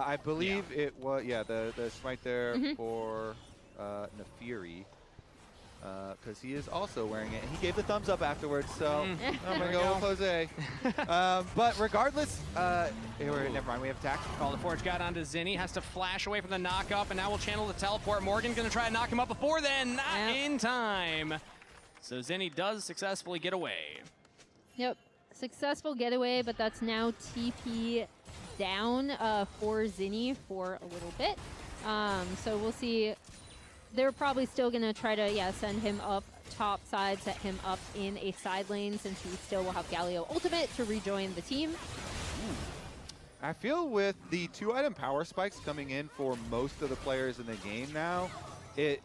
I believe it was, yeah, the smite there for Nefiri. Because he is also wearing it. And he gave the thumbs up afterwards, so I'm going to go with Jose. But regardless, never mind, we have attack. Call the Forge got onto Zinni, has to flash away from the knock-up, and now we'll channel the teleport. Morgan going to try to knock him up before then, not in time. So Zinni does successfully get away. Yep, successful getaway, but that's now TP down for Zinni for a little bit. So we'll see. They're probably still going to try to, send him up top side, set him up in a side lane since he still will have Galio ultimate to rejoin the team. I feel with the 2-item power spikes coming in for most of the players in the game now, it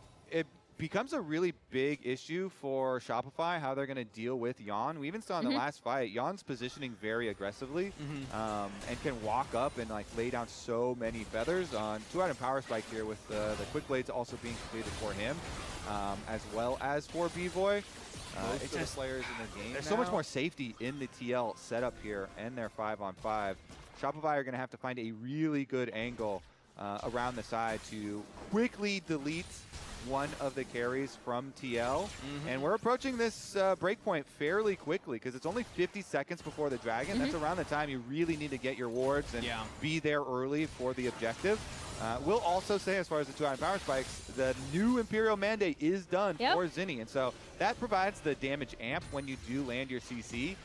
becomes a really big issue for Shopify, how they're going to deal with Yon. We even saw in the last fight, Yon's positioning very aggressively and can walk up and like lay down so many feathers on 2-item power spike here with the quick blades also being completed for him, as well as for B-Boy. It's just players in the game. There's so much more safety in the TL setup here and their 5-on-5. Shopify are going to have to find a really good angle around the side to quickly delete one of the carries from TL. And we're approaching this breakpoint fairly quickly because it's only 50 seconds before the dragon. That's around the time you really need to get your wards and be there early for the objective. We'll also say, as far as the 2-item power spikes, the new Imperial Mandate is done for Zinni, and so that provides the damage amp when you do land your CC.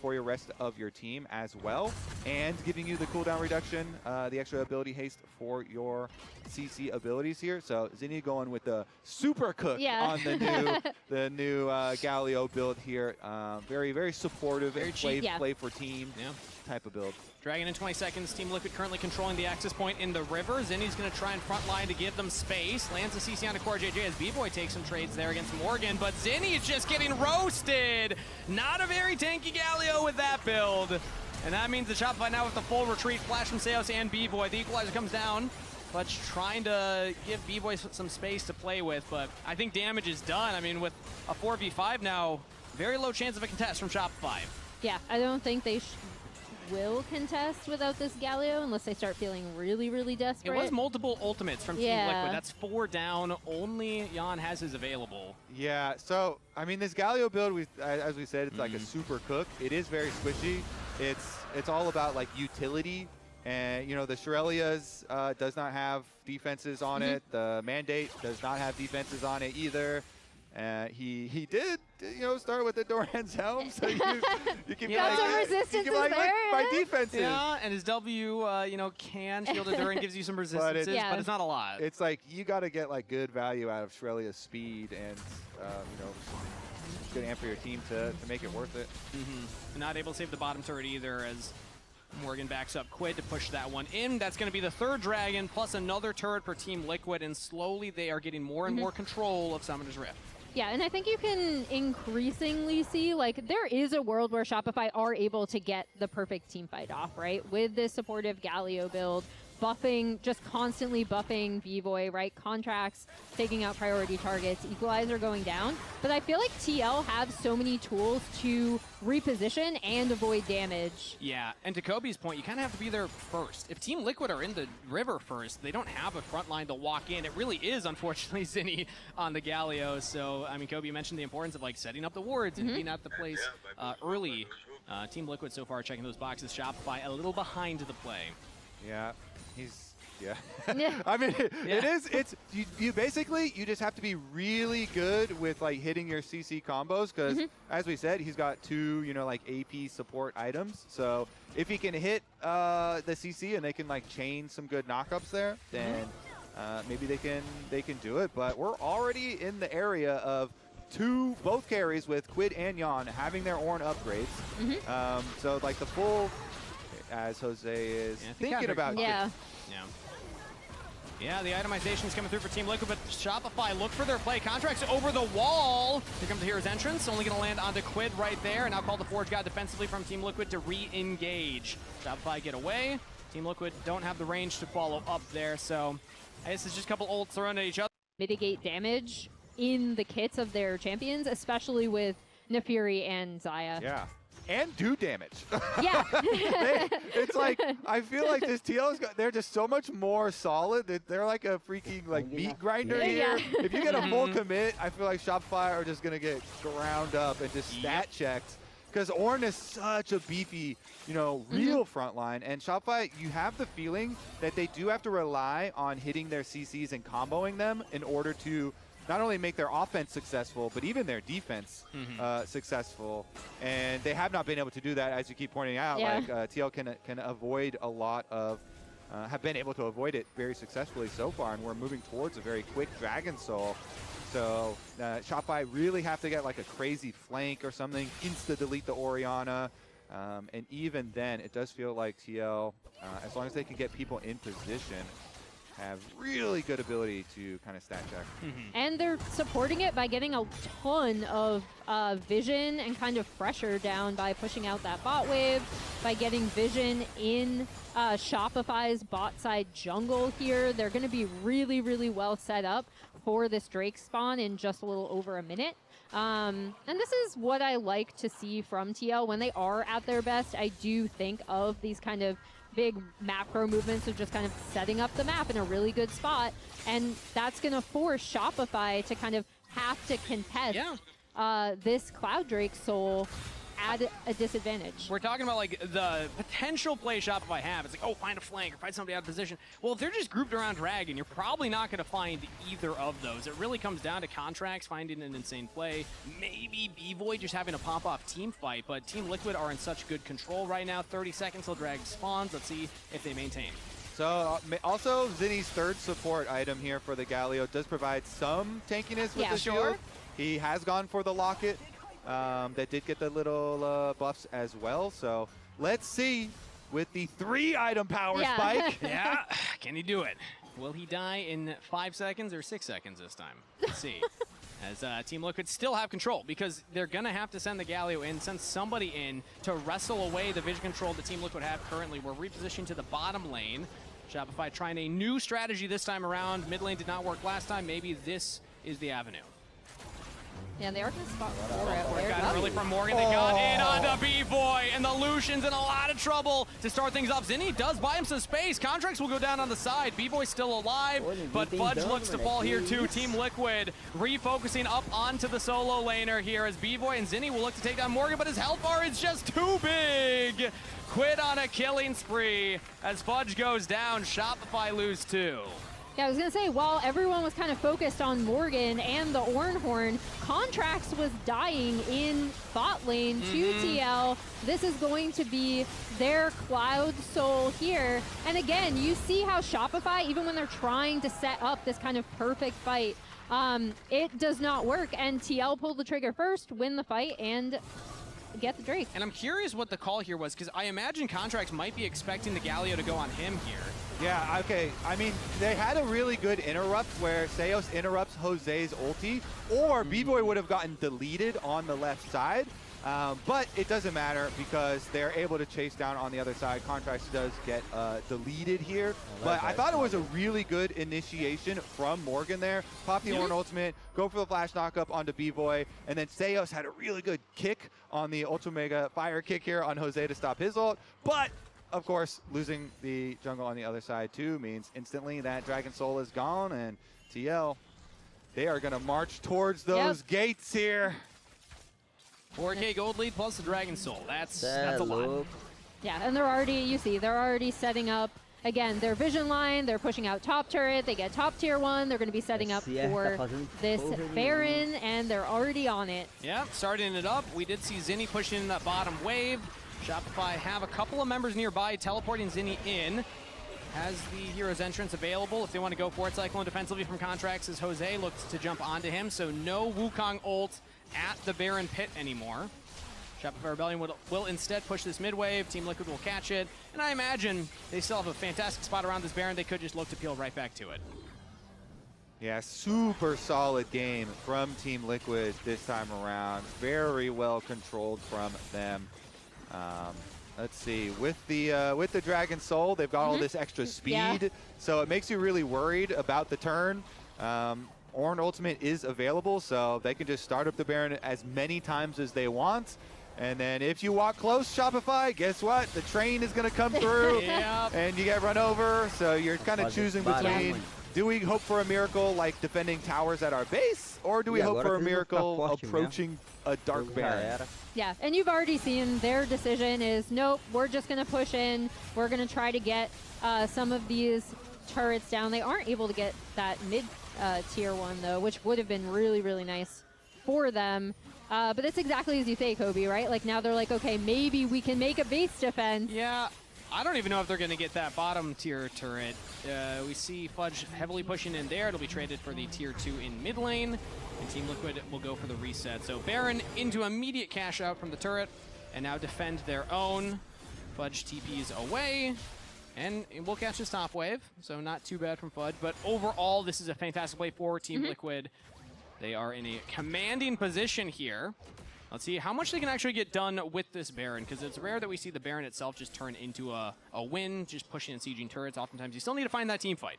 For your rest of your team as well, and giving you the cooldown reduction, the extra ability haste for your CC abilities here. So Zinni going with the super cook on the new Galio build here. Very, very supportive, very play for team type of build. Dragon in 20 seconds. Team Liquid currently controlling the access point in the river. Zinni's going to try and front line to give them space. Lands the CC onto Core JJ as B-Boy takes some trades there against Morgan, but Zinni is just getting roasted. Not a very tanky Galio with that build. And that means the Shopify now with the full retreat. Flash from Seos and B-Boy. The equalizer comes down, but trying to give B-Boy some space to play with. But I think damage is done. I mean, with a 4v5 now, very low chance of a contest from Shopify. Yeah, I don't think they will contest without this Galio unless they start feeling really, really desperate. It was multiple ultimates from Team Liquid. That's 4 down. Only Yon has his available. Yeah, so, I mean, this Galio build, as we said, it's like a super cook. It is very squishy. It's all about, like, utility. And, you know, the Shurelia's does not have defenses on it. The Mandate does not have defenses on it either. He did, start with the Doran's helm, so you can by defenses. Yeah, and his W, can shield a Duran, gives you some resistances, but it's not a lot. It's like you got to get like good value out of Shurelia's speed and good amp for your team to make it worth it. Not able to save the bottom turret either as Morgan backs up Quid to push that one in. That's going to be the 3rd dragon plus another turret for Team Liquid, and slowly they are getting more and more control of Summoner's Rift. Yeah, and I think you can increasingly see, like, there is a world where Shopify are able to get the perfect team fight off, right? With this supportive Galio build, just constantly buffing B-Boy, right? Contracts, taking out priority targets, equalizer going down. But I feel like TL have so many tools to reposition and avoid damage. Yeah, and to Kobe's point, you kind of have to be there first. If Team Liquid are in the river first, they don't have a front line to walk in. It really is, unfortunately, Zinni on the Galio. So, I mean, Kobe mentioned the importance of, like, setting up the wards and being at the place early. Team Liquid so far checking those boxes. Shopify a little behind the play. Yeah. I mean, you basically, you just have to be really good with like hitting your CC combos because as we said, he's got 2, like AP support items. So if he can hit the CC and they can like chain some good knockups there, then maybe they can do it. But we're already in the area of both carries with Quid and Yon having their Ornn upgrades. So like the full, as Jose is thinking about. Yeah, the itemization is coming through for Team Liquid, but Shopify look for their play. Contracts over the wall. Here comes the Hero's Entrance. Only going to land onto Quid right there. And now call the Forge God defensively from Team Liquid to re-engage. Shopify get away. Team Liquid don't have the range to follow up there, so I guess it's just a couple ults thrown at each other. Mitigate damage in the kits of their champions, especially with Nefiri and Xayah. Yeah. and do damage. Yeah. It's like, I feel like this TL's they're just so much more solid. They're like a freaking like meat grinder here. Yeah. If you get a full commit, I feel like Shopify are just gonna get ground up and just stat checked. Because Ornn is such a beefy, you know, real front line. And Shopify, you have the feeling that they do have to rely on hitting their CCs and comboing them in order to not only make their offense successful, but even their defense successful. And they have not been able to do that, as you keep pointing out. Yeah. Like TL can avoid a lot of, have been able to avoid it very successfully so far. And we're moving towards a very quick Dragon Soul. So Shopify really have to get like a crazy flank or something, insta-delete the Orianna. And even then, it does feel like TL, as long as they can get people in position, have really good ability to kind of stat check. And they're supporting it by getting a ton of vision and kind of pressure down by pushing out that bot wave, by getting vision in Shopify's bot side jungle here. They're going to be really, really well set up for this Drake spawn in just a little over a minute. And this is what I like to see from TL when they are at their best. I do think of these kind of big macro movements of just kind of setting up the map in a really good spot. And that's going to force Shopify to kind of have to contest this Cloud Drake Soul at a disadvantage. We're talking about like the potential play Shopify have. It's like, oh, find a flank or find somebody out of position. Well, if they're just grouped around Dragon, you're probably not going to find either of those. It really comes down to contracts, finding an insane play. Maybe B-Void just having a pop-off team fight, but Team Liquid are in such good control right now. 30 seconds till Dragon spawns. Let's see if they maintain. So also Zinni's third support item here for the Galio does provide some tankiness with the shield. He has gone for the locket. That did get the little buffs as well. So let's see with the 3-item power spike. Can he do it? Will he die in 5 seconds or 6 seconds this time? Let's see. As Team Liquid still have control, because they're going to have to send the Galio in, send somebody in to wrestle away the vision control that Team Liquid have currently. We're repositioning to the bottom lane. Shopify trying a new strategy this time around. Mid lane did not work last time. Maybe this is the avenue. Yeah, they are going to spot for it. Got it early from Morgan. They got in onto B-Boy, and the Lucian's in a lot of trouble to start things off. Zinni does buy him some space. Contracts will go down on the side. B-Boy's still alive, but Fudge looks to fall here too. Team Liquid refocusing up onto the solo laner here as B-Boy and Zinni will look to take down Morgan, but his health bar is just too big. Quit on a killing spree as Fudge goes down. Shopify lose 2. Yeah, I was going to say, while everyone was kind of focused on Morgan and the Ornhorn, Contracts was dying in bot lane to TL. This is going to be their Cloud Soul here. And again, you see how Shopify, even when they're trying to set up this kind of perfect fight, it does not work. And TL pulled the trigger first, win the fight, and get the Drake. And I'm curious what the call here was, because I imagine Contracts might be expecting the Galio to go on him here. Yeah, okay. I mean, they had a really good interrupt where Seos interrupts Jose's ulti, or B-Boy would have gotten deleted on the left side. But it doesn't matter because they're able to chase down on the other side. Contracts does get deleted here. But I thought it was a really good initiation from Morgan there. Pop the Ornn ultimate, go for the flash knockup onto B-Boy, and then Seos had a really good kick on the Ultra Mega Fire kick here on Jose to stop his ult. But of course, losing the jungle on the other side too means instantly that Dragon Soul is gone, and TL, they are going to march towards those gates here. 4K gold lead plus the Dragon Soul. That's a lot. Yeah, and they're already, you see, they're already setting up, again, their vision line. They're pushing out top turret. They get top tier 1. They're going to be setting up for this Baron, and they're already on it. Yeah, starting it up. We did see Zinni pushing in that bottom wave. Shopify have a couple of members nearby teleporting Zinni in. Has the hero's entrance available if they want to go for it. Cyclone defensively from Contracts as Jose looks to jump onto him. So no Wukong ult at the Baron pit anymore. Shopify Rebellion will instead push this mid wave. Team Liquid will catch it. And I imagine they still have a fantastic spot around this Baron. They could just look to peel right back to it. Yeah, super solid game from Team Liquid this time around. Very well controlled from them. Let's see, with the Dragon Soul, they've got all this extra speed, so it makes you really worried about the turn. Ornn ultimate is available, so they can just start up the Baron as many times as they want. And then if you walk close, Shopify, guess what? The train is going to come through and you get run over. So you're kind of choosing between, do we hope for a miracle like defending towers at our base, or do we hope for a miracle approaching a dark Baron? Yeah, and you've already seen their decision is, nope, we're just going to push in. We're going to try to get some of these turrets down. They aren't able to get that mid tier one, though, which would have been really, really nice for them. But it's exactly as you say, Kobe, right? Like, now they're like, okay, maybe we can make a base defense. Yeah, I don't even know if they're going to get that bottom tier turret. We see Fudge heavily pushing in there. It'll be traded for the tier 2 in mid lane, and Team Liquid will go for the reset. So Baron into immediate cash out from the turret, and now defend their own. Fudge TPs away, and we'll catch this top wave, so not too bad from Fudge. But overall, this is a fantastic play for Team Liquid. They are in a commanding position here. Let's see how much they can actually get done with this Baron, because it's rare that we see the Baron itself just turn into a win, just pushing and sieging turrets. Oftentimes, you still need to find that team fight.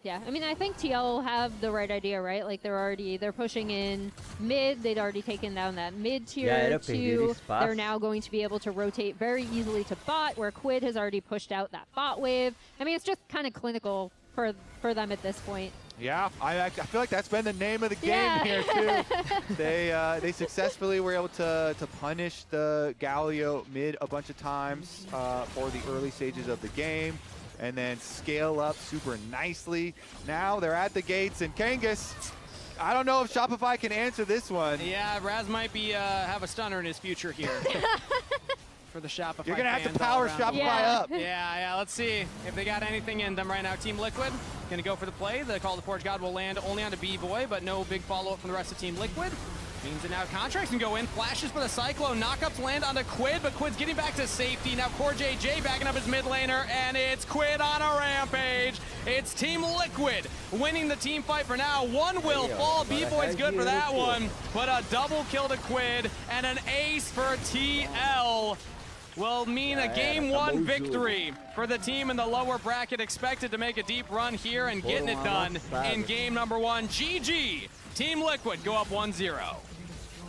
Yeah, I mean, I think TL will have the right idea, right? Like, they're pushing in mid. They'd already taken down that mid tier 2. They're now going to be able to rotate very easily to bot, where Quid has already pushed out that bot wave. I mean, it's just kind of clinical for them at this point. Yeah, I feel like that's been the name of the game here too. They successfully were able to punish the Galio mid a bunch of times for the early stages of the game, and then scale up super nicely. Now they're at the gates, and Kangas, I don't know if Shopify can answer this one. Yeah, Raz might be have a stunner in his future here. For the Shopify You're gonna have to power Shopify up. Yeah, let's see if they got anything in them right now. Team Liquid gonna go for the play. The Call of the Forge God will land only onto B-Boy, but no big follow-up from the rest of Team Liquid. Means that now Contracts can go in. Flashes for the Cyclone. Knockups land onto Quid, but Quid's getting back to safety. Now CoreJJ backing up his mid laner, and it's Quid on a rampage. It's Team Liquid winning the team fight for now. One will fall. B-Boy's good for that one, but a double kill to Quid and an ace for TL will mean a game 1 victory for the team in the lower bracket, expected to make a deep run here and getting it done in game number 1. GG, Team Liquid go up 1-0.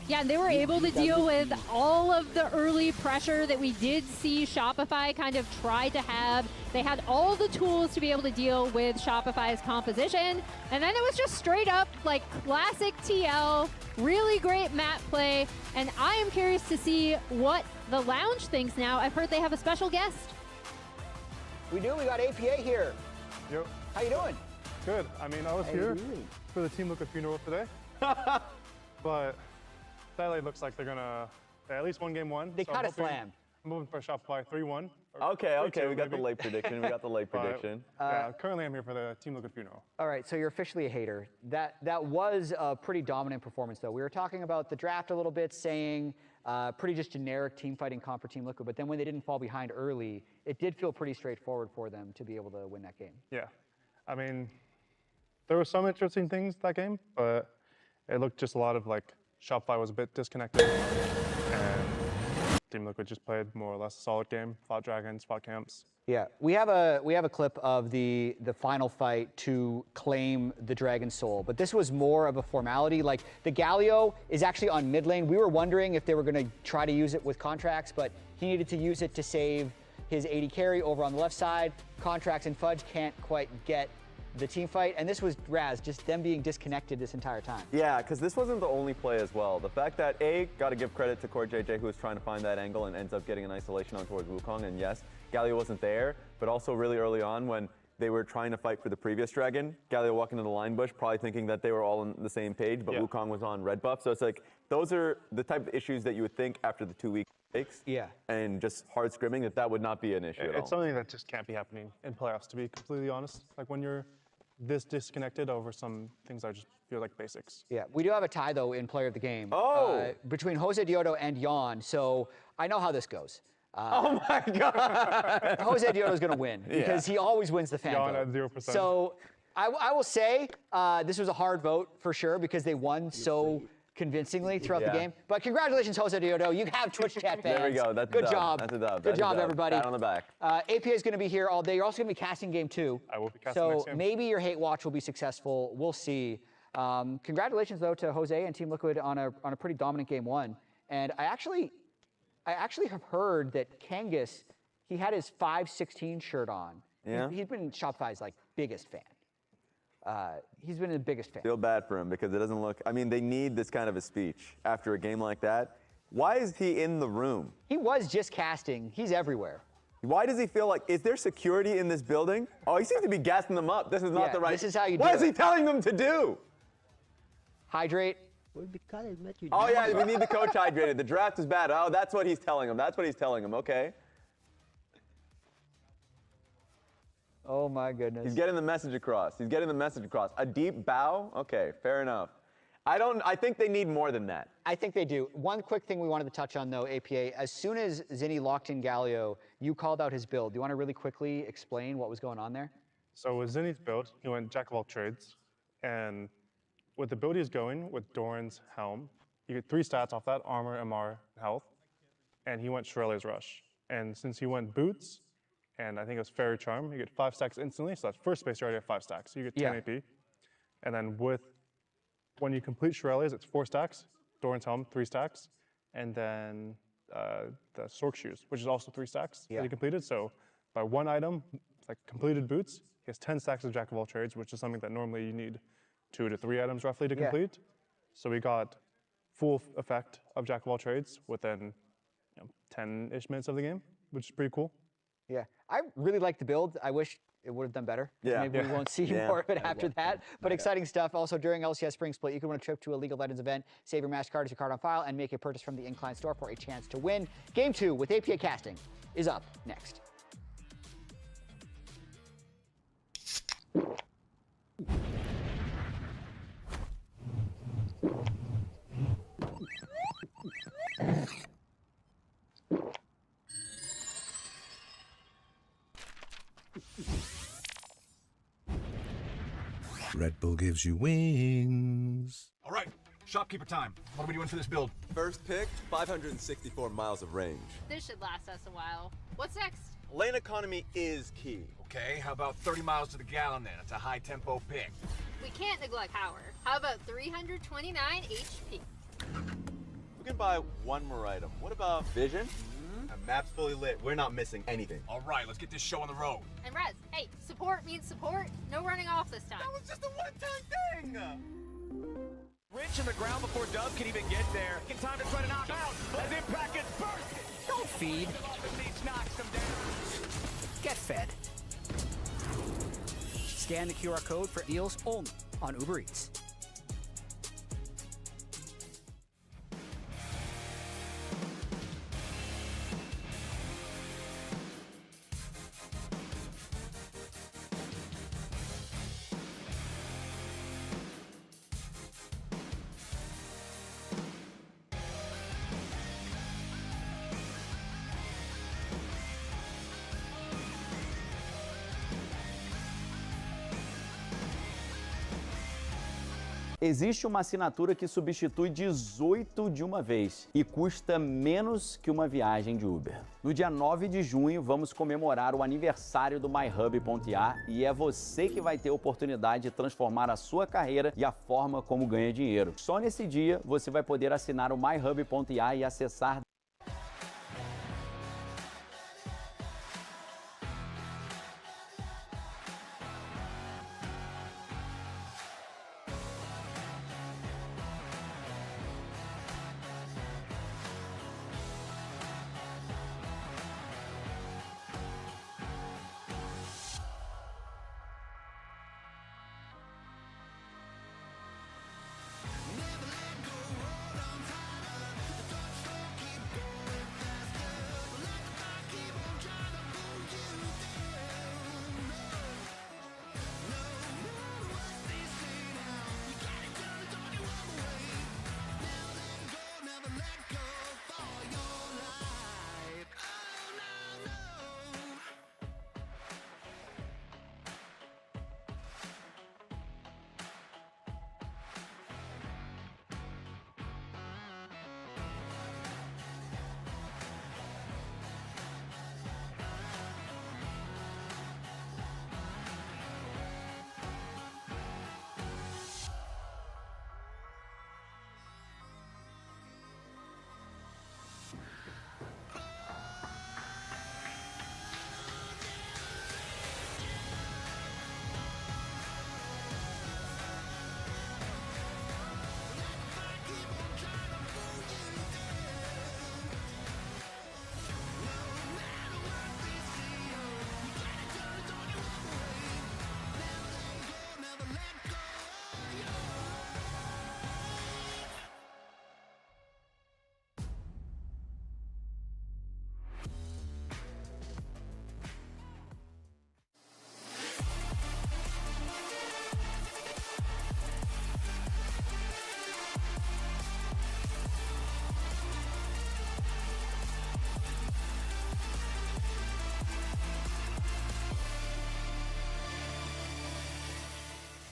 Yeah, they were able to deal with all of the early pressure that we did see Shopify kind of try to have. They had all the tools to be able to deal with Shopify's composition, and then it was just straight up like classic TL, really great map play, and I am curious to see what the lounge thinks now. I've heard they have a special guest. We do. We got APA here. Yo. How you doing? Good. I mean, I was here for the Team Liquid funeral today, but LA looks like they're gonna at least win game 1. They kind of slammed. I'm moving for Shopify 3-1. Okay, we got the late prediction. Yeah, currently I'm here for the Team Liquid funeral. All right, so you're officially a hater. That was a pretty dominant performance, though. We were talking about the draft a little bit, saying pretty just generic team fighting comp for Team Liquid, but then when they didn't fall behind early, it did feel pretty straightforward for them to be able to win that game. Yeah, I mean, there were some interesting things that game, but it looked just a lot of like Shopify was a bit disconnected, and Team Liquid just played more or less a solid game, fought dragons, fought camps. Yeah, we have a clip of the final fight to claim the Dragon Soul, but this was more of a formality. Like, the Galio is actually on mid lane. We were wondering if they were going to try to use it with Contracts, but he needed to use it to save his AD carry over on the left side. Contracts and Fudge can't quite get the team fight, and this was Raz, just them being disconnected this entire time. Yeah, because this wasn't the only play as well. The fact that got to give credit to CoreJJ, who was trying to find that angle and ends up getting an isolation on towards Wukong, and yes, Galio wasn't there, but also really early on when they were trying to fight for the previous dragon, Galio walking into the line bush, probably thinking that they were all on the same page, but Wukong was on red buff, so it's like, those are the type of issues that you would think after the 2 week breaks, and just hard scrimming, that would not be an issue at all. It's something that just can't be happening in playoffs, to be completely honest. Like, when you're this disconnected over some things that just feel like basics. Yeah, we do have a tie, though, in player of the game. Between Jose Diodo and Jan, so I know how this goes. Oh my God! Jose Diodo is going to win because he always wins the fan Jan vote. at 0%. So I will say this was a hard vote for sure because they won so convincingly throughout the game. But congratulations, Jose Diodo. You have Twitch chat fans. There we go. That's good a dub. job. That's a dub. Good job, everybody. Pat on the back. APA is going to be here all day. You're also going to be casting game 2. I will be casting so next game. maybe your hate watch will be successful. We'll see. Congratulations, though, to Jose and Team Liquid on a pretty dominant game 1. And I actually I actually have heard that Kangas, he had his 516 shirt on. Yeah? He's been Shopify's like biggest fan. He's been the biggest fan. Feel bad for him because it doesn't look, I mean, they need this kind of a speech after a game like that. Why is he in the room? He was just casting. He's everywhere. Why does he feel like, is there security in this building? Oh, he seems to be gassing them up. This is not the right. This is how you do it. What is he telling them to do? Hydrate. Oh, yeah, we need the coach hydrated. The draft is bad. Oh, that's what he's telling them. That's what he's telling them. Okay. Oh, my goodness. He's getting the message across. He's getting the message across. A deep bow? Okay, fair enough. I think they need more than that. I think they do. One quick thing we wanted to touch on, though, APA, as soon as Zinni locked in Galio, you called out his build. Do you want to really quickly explain what was going on there? So with Zinni's build, he went jack of all trades, and with the build he's going, with Doran's helm, you get 3 stats off that, armor, MR, health, and he went Shirley's Rush. And since he went boots, and I think it was Fairy Charm, you get 5 stacks instantly, so that's first space, you already have 5 stacks, so you get 10 AP. And then when you complete Shirley's, it's 4 stacks, Doran's helm, 3 stacks, and then the Sork shoes, which is also 3 stacks that he completed. So by 1 item, like completed boots, he has 10 stacks of jack of all trades, which is something that normally you need 2 to 3 items roughly to complete. So we got full effect of jack of all trades within 10-ish minutes of the game, which is pretty cool. Yeah, I really like the build. I wish it would have done better. Yeah. Maybe we won't see more of it after that. But exciting stuff. Also, during LCS Spring Split, you can win a trip to a League of Legends event, save your MasterCard as your card on file, and make a purchase from the Incline store for a chance to win. Game 2 with APA Casting is up next. Red Bull gives you wings. All right, shopkeeper time. What are we doing for this build? First pick, 564 miles of range. This should last us a while. What's next? Lane economy is key. Okay, how about 30 miles to the gallon then? It's a high tempo pick. We can't neglect power. How about 329 HP? We can buy one more item. What about vision? A map's fully lit. We're not missing anything. All right, let's get this show on the road. And Rez, hey, support means support. No running off this time. That was just a one-time thing! Rich in the ground before Dub can even get there. In time to try to knock out as Impact gets bursted. Don't feed. Beach knocks him down. Get fed. Scan the QR code for deals only on Uber Eats. Existe uma assinatura que substitui 18 de uma vez e custa menos que uma viagem de Uber. No dia 9 de junho, vamos comemorar o aniversário do MyHub.ia e é você que vai ter a oportunidade de transformar a sua carreira e a forma como ganha dinheiro. Só nesse dia, você vai poder assinar o MyHub.ia e acessar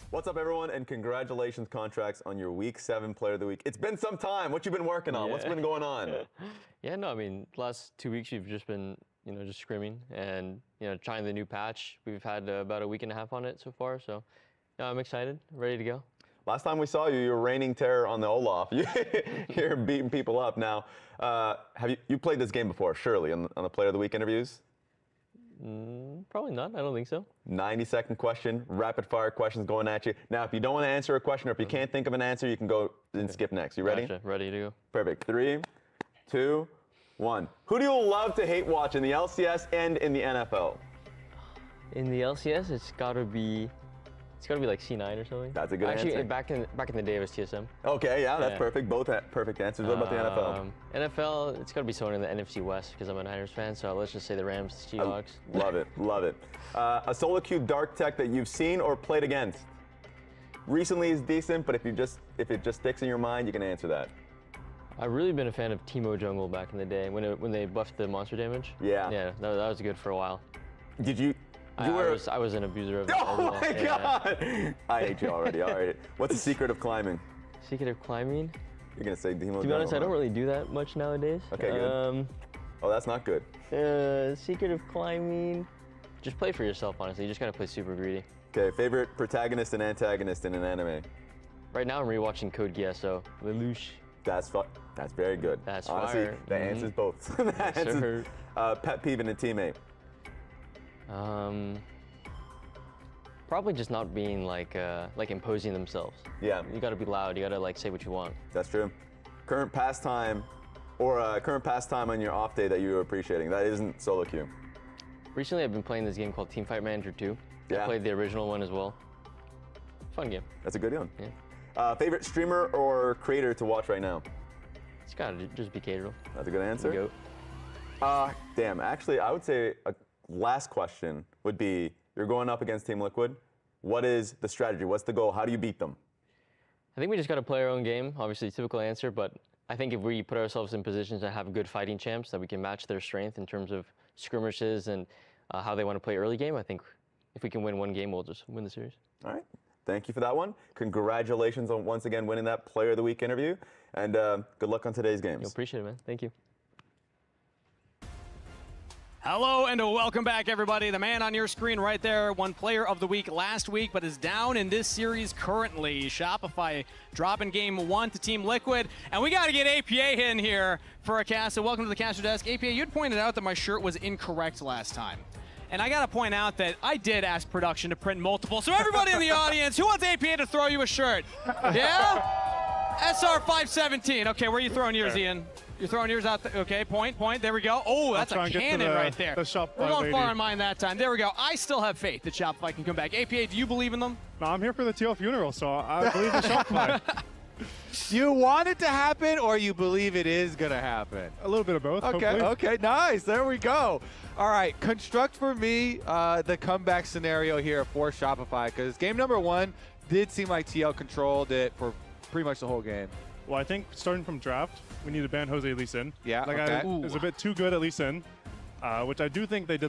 What's up, everyone, and congratulations, Contracts, on your Week 7 Player of the Week. It's been some time. What you been working on? What's been going on? Yeah, no, I mean, last 2 weeks you've just been, just scrimming and, trying the new patch. We've had about a week and a half on it so far, so yeah, I'm excited, ready to go. Last time we saw you, you were reigning terror on the Olaf. You're beating people up. Now, have you played this game before, surely, on the Player of the Week interviews? Probably not. I don't think so. 90-second question, rapid-fire questions going at you. Now, if you don't want to answer a question or if you can't think of an answer, you can go and skip next. You ready? Gotcha. Ready to go. Perfect. 3, 2, 1. Who do you love to hate watch in the LCS and in the NFL? In the LCS, it's got to be like C9 or something. That's a good answer. Actually, back in the day, it was TSM. Okay, yeah, that's perfect. Both perfect answers. What about the NFL? NFL, it's got to be someone in the NFC West because I'm a Niners fan, so let's just say the Rams, Seahawks. Love it, love it. A solo queue dark tech that you've seen or played against? Recently is decent, but if it just sticks in your mind, you can answer that. I've really been a fan of Teemo Jungle back in the day when they buffed the monster damage. Yeah. Yeah, that was good for a while. Did you? I was an abuser of it. Oh my God! I hate you already. All right. What's the secret of climbing? Secret of climbing? You're gonna say Teemo Jungle. To be honest, I don't really do that much nowadays. Okay, good. Oh, that's not good. Secret of climbing? Just play for yourself, honestly. You just gotta play super greedy. Okay, favorite protagonist and antagonist in an anime? Right now, I'm rewatching Code Geass, so Lelouch. That's very good. That's honestly, fire. That answers both. Pet peeve in a teammate. Probably just not being like imposing themselves. Yeah. You gotta be loud. You gotta say what you want. That's true. Current pastime, or current pastime on your off day that you're appreciating. That isn't solo queue. Recently, I've been playing this game called Teamfight Manager 2. Yeah. I played the original one as well. Fun game. That's a good one. Yeah. Favorite streamer or creator to watch right now? It's gotta just be Caterham. That's a good answer. Goat. Damn. Actually, I would say a last question would be, you're going up against Team Liquid. What is the strategy? What's the goal? How do you beat them? I think we just got to play our own game. Obviously, typical answer, but I think if we put ourselves in positions to have good fighting champs, that we can match their strength in terms of skirmishes and how they want to play early game, I think if we can win one game, we'll just win the series. All right. Thank you for that one. Congratulations on once again winning that Player of the Week interview, and good luck on today's games. You'll appreciate it, man. Thank you. Hello and welcome back, everybody. The man on your screen right there won Player of the Week last week, but is down in this series currently. Shopify dropping game 1 to Team Liquid, and we got to get APA in here for a cast. So welcome to the caster desk. APA, you'd pointed out that my shirt was incorrect last time. And I got to point out that I did ask production to print multiple. So everybody in the audience, who wants APA to throw you a shirt? Yeah? SR 517. Okay, where are you throwing yours, Ian? You're throwing yours out. Okay, point. There we go. Oh, that's a cannon right there. We're going far on mine that time. There we go. I still have faith that Shopify can come back. APA, do you believe in them? No, I'm here for the TL funeral, so I believe in Shopify. You want it to happen, or you believe it is going to happen? A little bit of both, Okay, hopefully. okay, nice. There we go. All right, construct for me the comeback scenario here for Shopify, because game number 1 did seem like TL controlled it for pretty much the whole game. Well, I think starting from draft, we need to ban Jose Lee Sin. Yeah, Like, okay. it was a bit too good at Lee Sin, which I do think they did